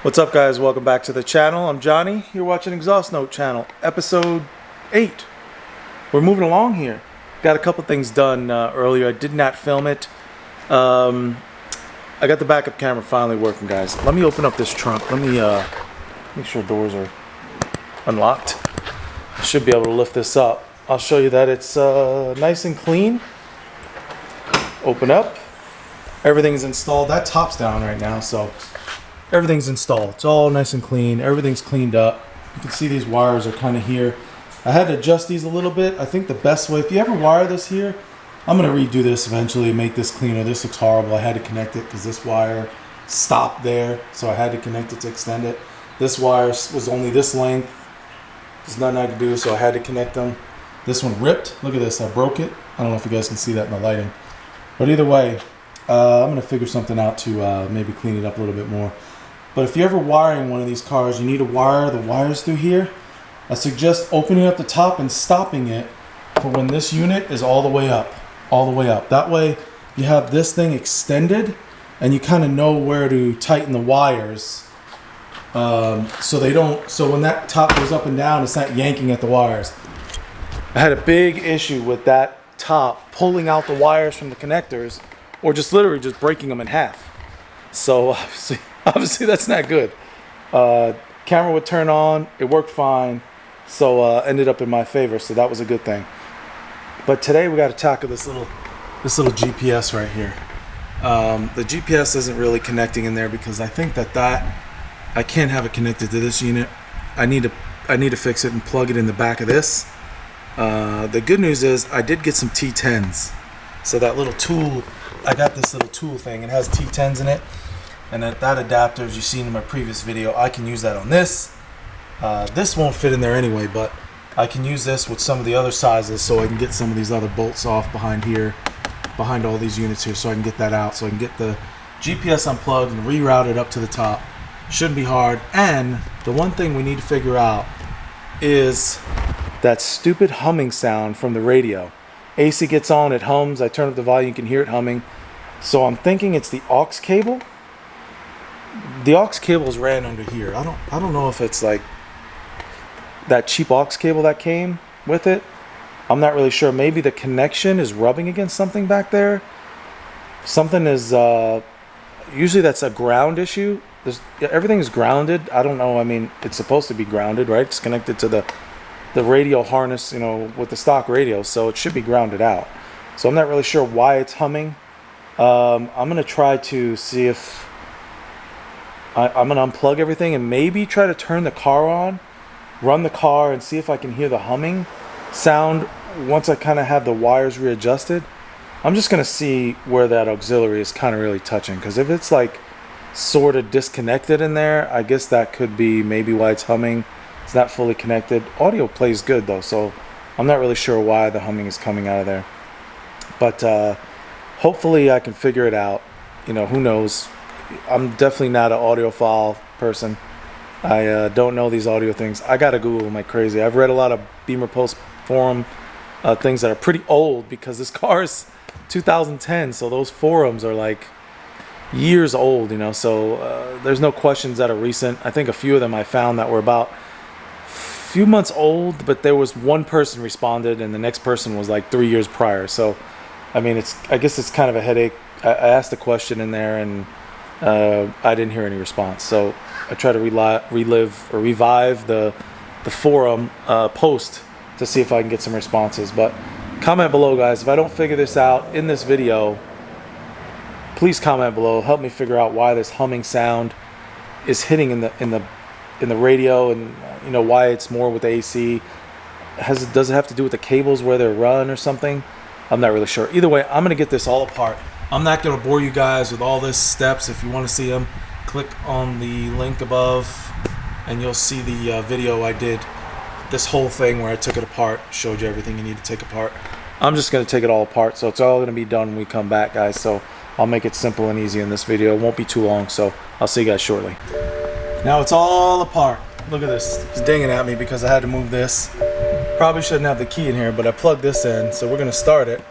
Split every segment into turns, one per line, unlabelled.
What's up, guys? Welcome back to the channel. I'm Johnny. You're watching Exhaust Note channel, episode 8. We're moving along here. Got a couple things done earlier. I did not film it. I got the backup camera finally working, guys. Let me open up this trunk. Let me make sure doors are unlocked. I should be able to lift this up. I'll show you that it's nice and clean. Open up. Everything's installed. That top's down right now, so everything's installed. It's all nice and clean. Everything's cleaned up. You can see these wires are kind of here. I had to adjust these a little bit. I think the best way, if you ever wire this here, I'm going to redo this eventually and make this cleaner. This looks horrible. I had to connect it because this wire stopped there, so I had to connect it to extend it. This wire was only this length. There's nothing I could do, so I had to connect them. This one ripped. Look at this. I broke it. I don't know if you guys can see that in the lighting. But either way, I'm going to figure something out to maybe clean it up a little bit more. But if you're ever wiring one of these cars, you need to wire the wires through here. I suggest opening up the top and stopping it for when this unit is all the way up. All the way up. That way you have this thing extended and you kind of know where to tighten the wires. So when that top goes up and down, it's not yanking at the wires. I had a big issue with that top pulling out the wires from the connectors, or just literally just breaking them in half. So obviously that's not good. Camera would turn on, it worked fine, so ended up in my favor, so that was a good thing. But today we got to tackle this little GPS right here. The GPS isn't really connecting in there because I think that I can't have it connected to this unit. I need to fix it and plug it in the back of this. The good news is I did get some T10s. So that little tool, I got this little tool thing. It has T10s in it. And that adapter, as you've seen in my previous video, I can use that on this. This won't fit in there anyway, but I can use this with some of the other sizes so I can get some of these other bolts off behind here, behind all these units here, so I can get that out. So I can get the GPS unplugged and reroute it up to the top. Shouldn't be hard. And the one thing we need to figure out is that stupid humming sound from the radio. AC gets on, it hums. I turn up the volume, you can hear it humming. So I'm thinking it's the aux cable. The aux cables ran under here. I don't know if it's like that cheap aux cable that came with it. I'm not really sure. Maybe the connection is rubbing against something back there. Something is usually that's a ground issue. Everything is grounded. I don't know. I mean, it's supposed to be grounded, right? It's connected to the radio harness, you know, with the stock radio, so it should be grounded out. So I'm not really sure why it's humming. I'm gonna try to see if I'm gonna unplug everything and maybe try to turn the car on, run the car, and see if I can hear the humming sound once I kind of have the wires readjusted. I'm just gonna see where that auxiliary is kind of really touching, because if it's like sort of disconnected in there, I guess that could be maybe why it's humming. It's not fully connected. Audio plays good though, so I'm not really sure why the humming is coming out of there. But hopefully I can figure it out. You know, who knows? I'm definitely not an audiophile person. I don't know these audio things. I gotta Google them like crazy. I've read a lot of Beamer Post forum things that are pretty old, because this car is 2010, so those forums are like years old, you know. So there's no questions that are recent. I think a few of them I found that were about few months old, but there was one person responded and the next person was like 3 years prior. So I mean, I guess it's kind of a headache. I asked a question in there and I didn't hear any response, so I try to revive the forum post to see if I can get some responses. But comment below, guys, if I don't figure this out in this video. Please comment below, help me figure out why this humming sound is hitting in the radio, and you know, why it's more with the AC. Does it have to do with the cables where they're run or something? I'm not really sure. Either way, I'm gonna get this all apart. I'm not gonna bore you guys with all these steps. If you want to see them, click on the link above and you'll see the video I did, this whole thing where I took it apart, showed you everything you need to take apart. I'm just gonna take it all apart, so it's all gonna be done when we come back, guys. So I'll make it simple and easy in this video. It won't be too long, so I'll see you guys shortly. Now it's all apart. Look at this. It's dinging at me because I had to move this. Probably shouldn't have the key in here, but I plugged this in, so we're gonna start it.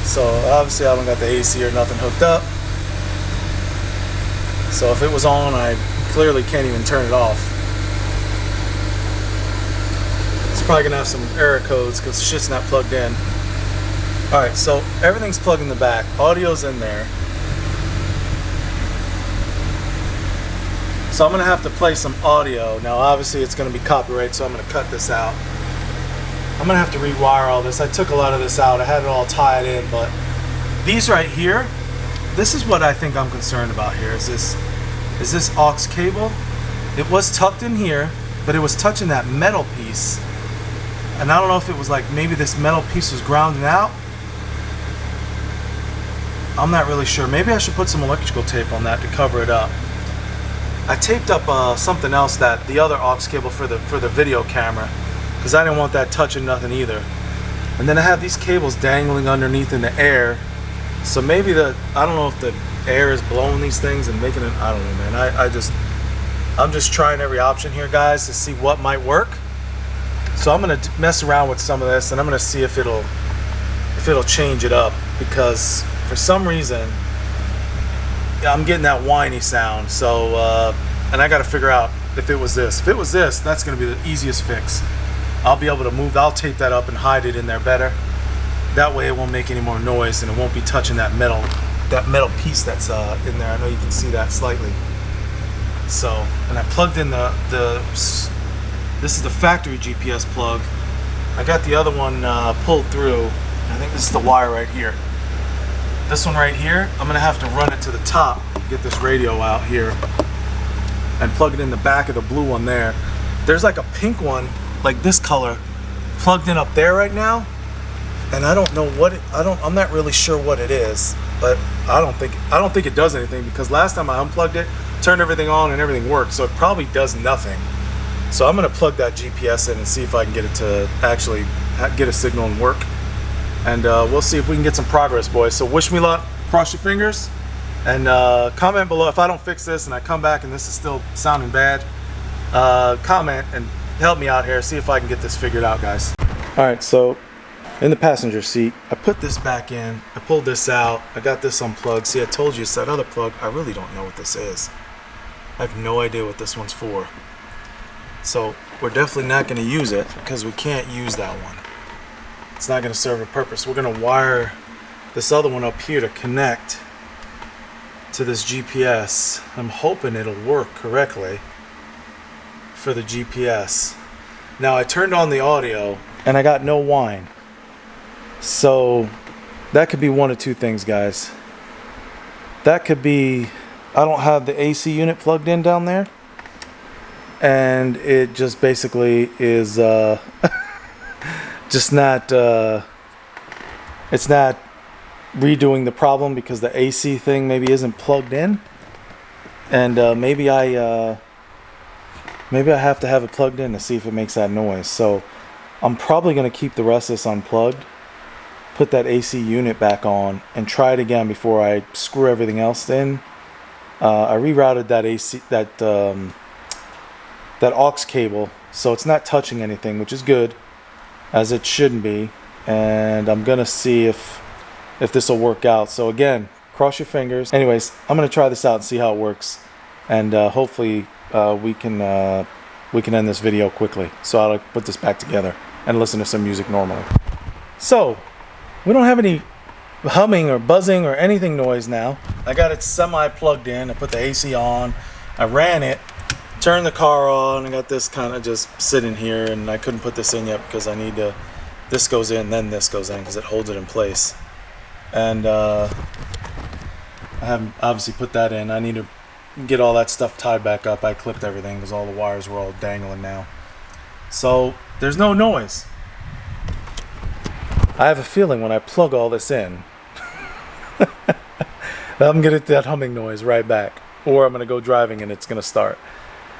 So obviously I haven't got the AC or nothing hooked up. So if it was on, I clearly can't even turn it off. It's probably gonna have some error codes because the shit's not plugged in. Alright, so everything's plugged in the back. Audio's in there. So I'm gonna have to play some audio. Now obviously it's gonna be copyright, so I'm gonna cut this out. I'm gonna have to rewire all this. I took a lot of this out. I had it all tied in, but these right here, this is what I think I'm concerned about here. Is this aux cable? It was tucked in here, but it was touching that metal piece. And I don't know if it was like maybe this metal piece was grounding out. I'm not really sure. Maybe I should put some electrical tape on that to cover it up. I taped up something else, that the other aux cable for the video camera, because I didn't want that touching nothing either. And then I have these cables dangling underneath in the air. So maybe I don't know if the air is blowing these things and making it, I don't know, man. I'm just trying every option here, guys, to see what might work. So I'm gonna mess around with some of this, and I'm gonna see if it'll change it up, because for some reason I'm getting that whiny sound. So and I got to figure out if it was this. If it was this, that's going to be the easiest fix. I'll be able to move. I'll tape that up and hide it in there better. That way it won't make any more noise, and it won't be touching that metal piece that's in there. I know you can see that slightly. So, and I plugged in this is the factory GPS plug. I got the other one pulled through. I think this is the wire right here. This one right here, I'm gonna have to run it to the top, get this radio out here, and plug it in the back of the blue one there. There's like a pink one, like this color, plugged in up there right now, and I don't know what I'm not really sure what it is, but I don't think it does anything, because last time I unplugged it, turned everything on and everything worked, so it probably does nothing. So I'm gonna plug that GPS in and see if I can get it to actually get a signal and work. And we'll see if we can get some progress, boys. So wish me luck, cross your fingers, and comment below if I don't fix this and I come back and this is still sounding bad. Comment and help me out here, see if I can get this figured out, guys. Alright, so in the passenger seat, I put this back in, I pulled this out, I got this unplugged. See, I told you it's that other plug. I really don't know what this is. I have no idea what this one's for. So we're definitely not going to use it, because we can't use that one. It's not going to serve a purpose. We're going to wire this other one up here to connect to this GPS. I'm hoping it'll work correctly for the GPS. Now I turned on the audio and I got no whine. So that could be one of two things, guys. That could be I don't have the AC unit plugged in down there, and it just basically is just not it's not redoing the problem because the AC thing maybe isn't plugged in, and maybe I have to have it plugged in to see if it makes that noise. So I'm probably going to keep the rest of this unplugged, put that AC unit back on, and try it again before I screw everything else in. I rerouted that that aux cable, so it's not touching anything, which is good, as it shouldn't be. And I'm gonna see if this will work out. So again, cross your fingers. Anyways, I'm gonna try this out and see how it works, and hopefully we can end this video quickly, so I'll put this back together and listen to some music normally. So we don't have any humming or buzzing or anything noise now. I got it semi plugged in. I put the AC on, I ran it, turned the car on. I got this kind of just sitting here, and I couldn't put this in yet because I need to, this goes in, then this goes in, because it holds it in place. And I haven't obviously put that in. I need to get all that stuff tied back up. I clipped everything because all the wires were all dangling now. So there's no noise. I have a feeling when I plug all this in, I'm going to get that humming noise right back. Or I'm going to go driving and it's going to start.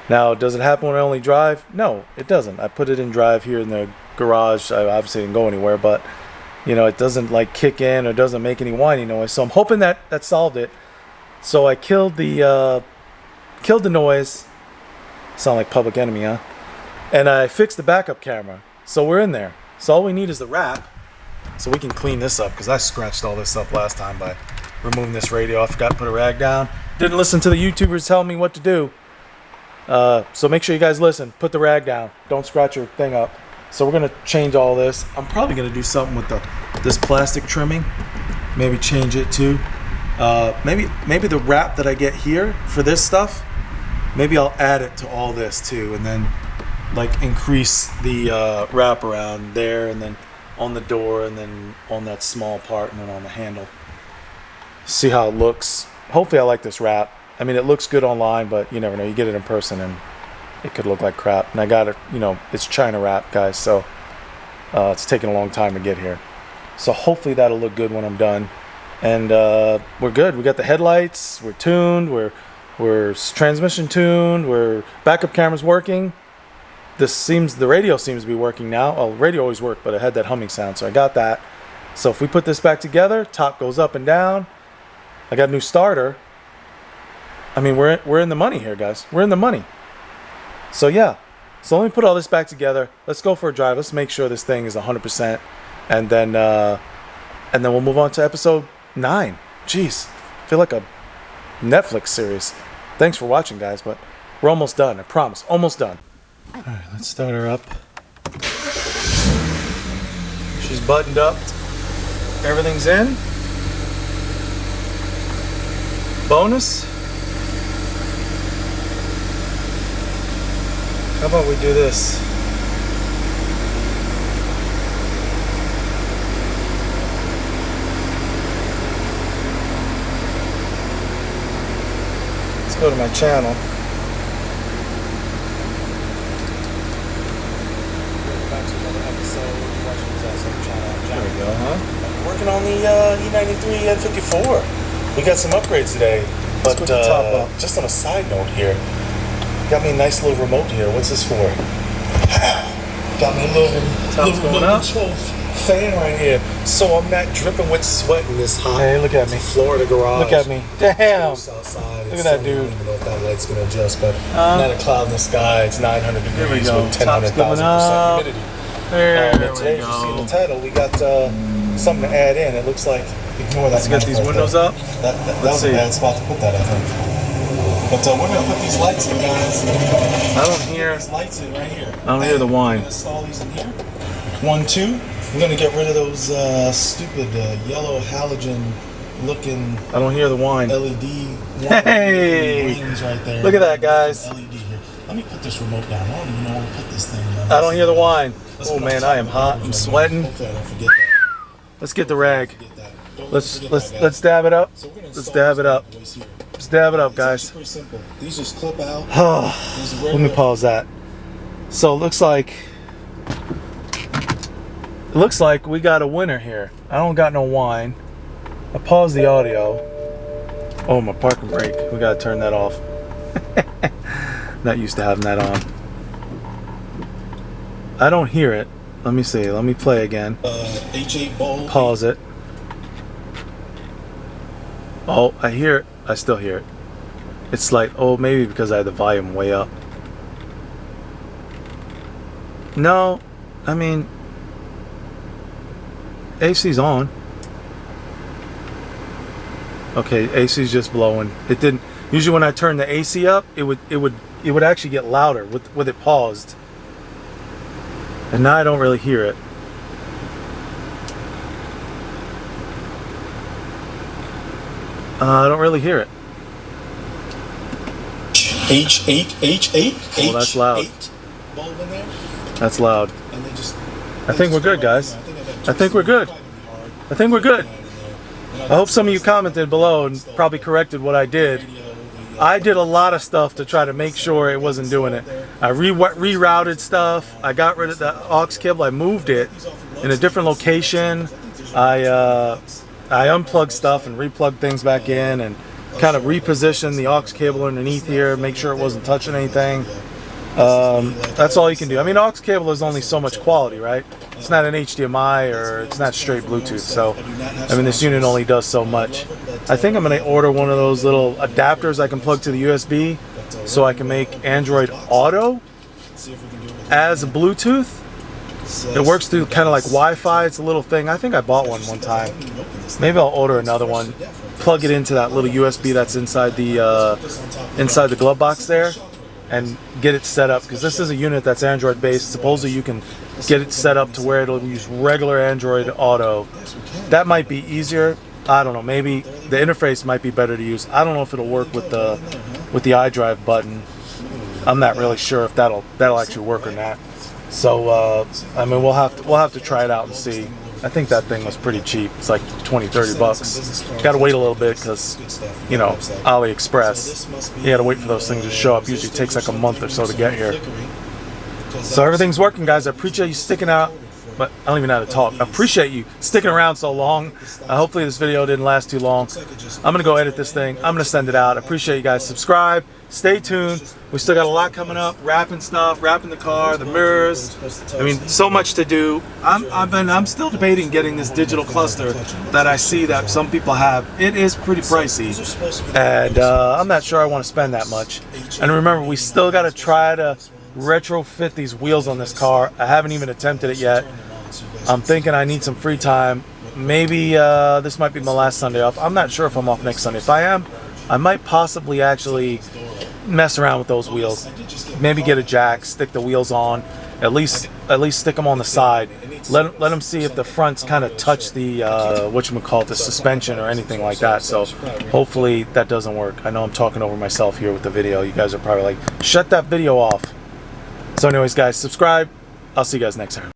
Now, does it happen when I only drive? No, it doesn't. I put it in drive here in the garage. I obviously didn't go anywhere, but you know, it doesn't like kick in or doesn't make any whiny noise. So I'm hoping that solved it. So I killed the noise. Sound like Public Enemy, huh? And I fixed the backup camera. So we're in there. So all we need is the wrap. So we can clean this up, because I scratched all this up last time by removing this radio. I forgot to put a rag down. Didn't listen to the YouTubers telling me what to do. So make sure you guys listen. Put the rag down. Don't scratch your thing up. So we're gonna change all this. I'm probably gonna do something with this plastic trimming. Maybe change it too. Maybe the wrap that I get here for this stuff, maybe I'll add it to all this too, and then like increase the wrap around there, and then on the door, and then on that small part, and then on the handle. See how it looks. Hopefully I like this wrap. I mean, it looks good online, but you never know. You get it in person and it could look like crap. And I got it, you know, it's China wrap, guys, so it's taking a long time to get here. So hopefully that'll look good when I'm done. And we're good. We got the headlights, we're tuned, we're transmission tuned, we're backup camera's working. The radio seems to be working now. Oh, radio always worked, but it had that humming sound, so I got that. So if we put this back together, top goes up and down. I got a new starter. I mean, we're in the money here, guys. We're in the money. So yeah. So let me put all this back together. Let's go for a drive. Let's make sure this thing is 100%, and then we'll move on to episode 9. Jeez, I feel like a Netflix series. Thanks for watching, guys, but we're almost done. I promise, almost done. All right, let's start her up. She's buttoned up. Everything's in. Bonus. How about we do this? Let's go to my channel. There we go, huh? Working on the E93 N54. We got some upgrades today, but just on a side note here, got me a nice little remote here. What's this for? Got me a little fan right here, so I'm not dripping with sweat in this hot. Hey, look at me, Florida garage. Look at me, damn. Outside. Look at that dude. I don't even know if that light's gonna adjust, but not a cloud in the sky. It's 900 degrees with 100,000% humidity.
There we
today,
go.
You see the title, we got something to add in. It looks like, ignore that.
Let's get these windows up.
That was a bad spot to put that, I think. But we're going to put these lights in, guys.
I don't hear.
These lights in right here.
I don't hear the whine.
We're going to install these in here. 1, 2. We're going to get rid of those stupid yellow halogen looking.
I don't hear the whine.
LED.
Hey!
Rings right there.
Look at that, guys.
LED here. Let me put this remote down. I don't even know where to put this thing.
I don't hear the whine. Oh man, I am hot. I'm sweating.
Hopefully I don't forget that.
Let's get the rag. Let's
dab
dab it up. Let's dab it up. Let's dab it up, guys.
Pretty simple. These just clip out.
Let me pause that. So it looks like we got a winner here. I don't got no whine. I paused the audio. Oh, my parking brake. We gotta turn that off. Not used to having that on. I don't hear it. Let me see. Let me play again.
H8 bulb.
Pause it. Oh, I hear it. I still hear it. It's like, oh, maybe because I had the volume way up. No, I mean, AC's on. Okay, AC's just blowing. It didn't. Usually when I turn the AC up, it would actually get louder with it paused. And now I don't really hear it. I don't really hear it.
H8.
Oh, that's loud.
Bulb in there.
That's loud.
And they just.
I think we're good, guys. I think we're good. I think we're good. I hope some of you commented below and probably corrected what I did. I did a lot of stuff to try to make sure it wasn't doing it. I rerouted stuff. I got rid of the aux cable. I moved it in a different location. I unplugged stuff and replugged things back in and kind of repositioned the aux cable underneath here, make sure it wasn't touching anything. That's all you can do. I mean, aux cable is only so much quality, right? It's not an HDMI or it's not straight Bluetooth, so I mean, this unit only does so much. I think I'm going to order one of those little adapters I can plug to the USB so I can make Android Auto as a Bluetooth. It works through kind of like Wi-Fi. It's a little thing. I think I bought one time. Maybe I'll order another one. plug it into that little USB that's inside the glove box there, and get it set up, because this is a unit that's Android based. Supposedly you can get it set up to where it'll use regular Android Auto. That might be easier. I don't know, maybe the interface might be better to use. I don't know if it'll work with the iDrive button. I'm not really sure if that'll actually work or not. So I mean, we'll have to try it out and see. I think that thing was pretty cheap. It's like 20-30 bucks. Gotta wait a little bit because, you know, AliExpress, you gotta wait for those things to show up. Usually it takes like a month or so to get here. So everything's working, guys. I appreciate you sticking out. But I don't even know how to talk. I appreciate you sticking around so long. Hopefully this video didn't last too long. I'm gonna go edit this thing. I'm gonna send it out. I appreciate you guys. Subscribe. Stay tuned. We still got a lot coming up. Wrapping stuff, wrapping the car, the mirrors. I mean, so much to do. I'm still debating getting this digital cluster that I see that some people have. It is pretty pricey, and I'm not sure I want to spend that much. And remember, we still got to try to retrofit these wheels on this car. I haven't even attempted it yet. I'm thinking I need some free time. Maybe this might be my last Sunday off. I'm not sure if I'm off next Sunday. If I am, I might possibly actually mess around with those wheels. Maybe get a jack, stick the wheels on, at least stick them on the side. Let them see if the fronts kind of touch the whatchamacallit, the suspension or anything like that. So hopefully that doesn't work. I know I'm talking over myself here with the video. You guys are probably like, shut that video off. So anyways, guys, subscribe. I'll see you guys next time.